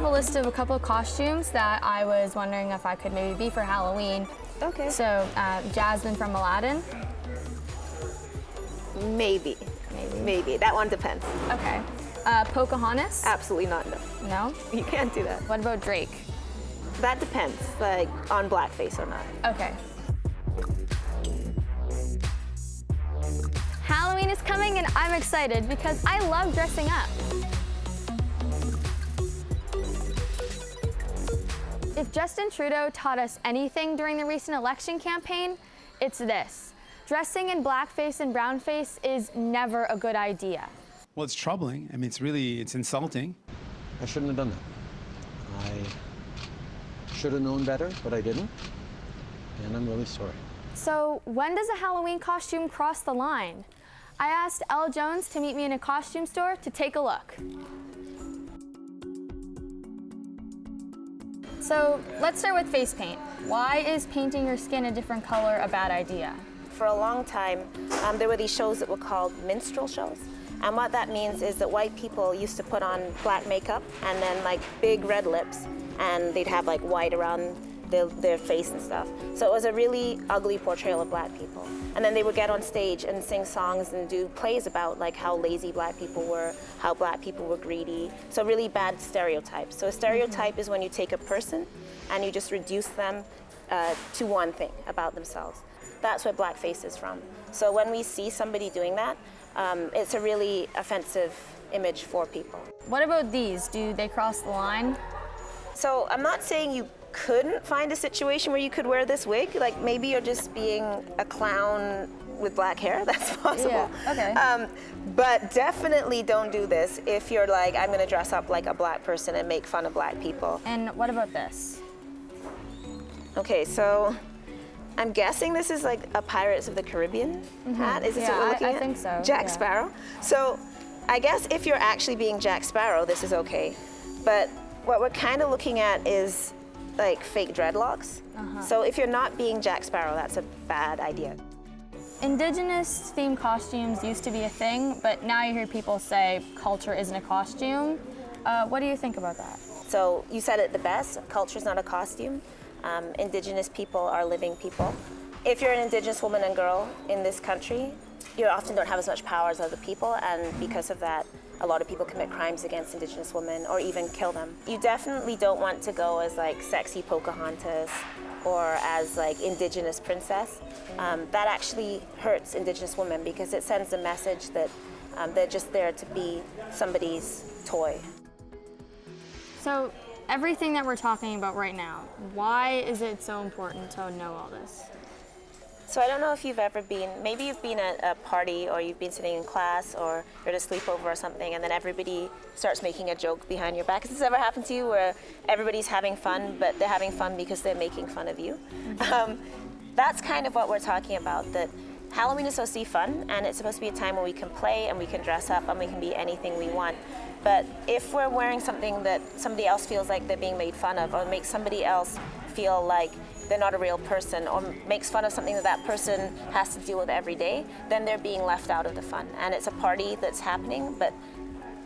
have a list of a couple of costumes that I was wondering if I could maybe be for Halloween. Okay. So, Jasmine from Aladdin. Maybe. Maybe. That one depends. Okay. Pocahontas. Absolutely not, no. No? You can't do that. What about Drake? That depends, like on blackface or not. Okay. Halloween is coming and I'm excited because I love dressing up. If Justin Trudeau taught us anything during the recent election campaign, it's this. Dressing in blackface and brownface is never a good idea. Well, it's troubling. I mean, it's insulting. I shouldn't have done that. I should have known better, but I didn't. And I'm really sorry. So when does a Halloween costume cross the line? I asked Elle Jones to meet me in a costume store to take a look. So let's start with face paint. Why is painting your skin a different color a bad idea? For a long time, there were these shows that were called minstrel shows. And what that means is that white people used to put on black makeup and then like big red lips, and they'd have like white around their face and stuff. So it was a really ugly portrayal of black people. And then they would get on stage and sing songs and do plays about like how lazy black people were, how black people were greedy. So really bad stereotypes. So a stereotype is when you take a person and you just reduce them to one thing about themselves. That's what blackface is from. So when we see somebody doing that, it's a really offensive image for people. What about these? Do they cross the line? So I'm not saying you couldn't find a situation where you could wear this wig. Like maybe you're just being a clown with black hair. That's possible. Yeah, okay. But definitely don't do this if you're like, I'm gonna dress up like a black person and make fun of black people. And what about this? Okay, so I'm guessing this is like a Pirates of the Caribbean hat. Is this what we're looking at? I think so. Jack yeah. Sparrow. So I guess if you're actually being Jack Sparrow, this is okay. But what we're kind of looking at is like fake dreadlocks. So if you're not being Jack Sparrow, that's a bad idea. Indigenous themed costumes used to be a thing, but now you hear people say culture isn't a costume. What do you think about that? So you said it the best, culture's not a costume. Indigenous people are living people. If you're an Indigenous woman and girl in this country, you often don't have as much power as other people, and because of that, a lot of people commit crimes against Indigenous women or even kill them. You definitely don't want to go as like sexy Pocahontas or as like Indigenous princess. That actually hurts Indigenous women because it sends a message that they're just there to be somebody's toy. So everything that we're talking about right now, why is it so important to know all this? So I don't know if you've ever been, maybe you've been at a party or you've been sitting in class or you're at a sleepover or something, and then everybody starts making a joke behind your back. Has this ever happened to you where everybody's having fun, but they're having fun because they're making fun of you? That's kind of what we're talking about, that Halloween is supposed to be fun, and it's supposed to be a time where we can play and we can dress up and we can be anything we want. But if we're wearing something that somebody else feels like they're being made fun of, or makes somebody else feel like they're not a real person, or makes fun of something that that person has to deal with every day, then they're being left out of the fun. And it's a party that's happening, but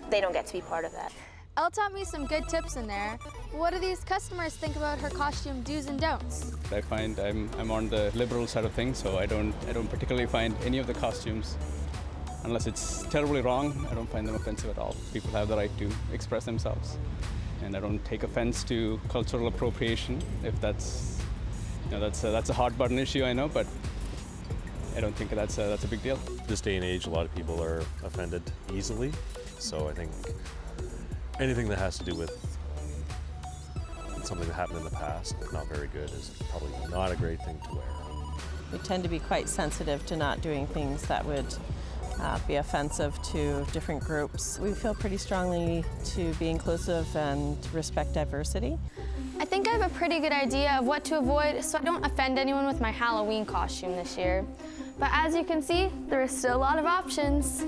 they don't get to be part of that. Elle taught me some good tips in there. What do these customers think about her costume do's and don'ts? I find I'm on the liberal side of things, so I don't particularly find any of the costumes, unless it's terribly wrong, I don't find them offensive at all. People have the right to express themselves, and I don't take offense to cultural appropriation. If that's, that's a hot button issue, I know, but I don't think that's a big deal. This day and age, a lot of people are offended easily, so I think anything that has to do with something that happened in the past, not very good, is probably not a great thing to wear. We tend to be quite sensitive to not doing things that would be offensive to different groups. We feel pretty strongly to be inclusive and respect diversity. I think I have a pretty good idea of what to avoid so I don't offend anyone with my Halloween costume this year. But as you can see, there is still a lot of options.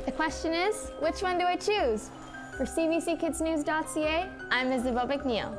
The question is, which one do I choose? For CBCKidsNews.ca, I'm Isabelle MacNeil.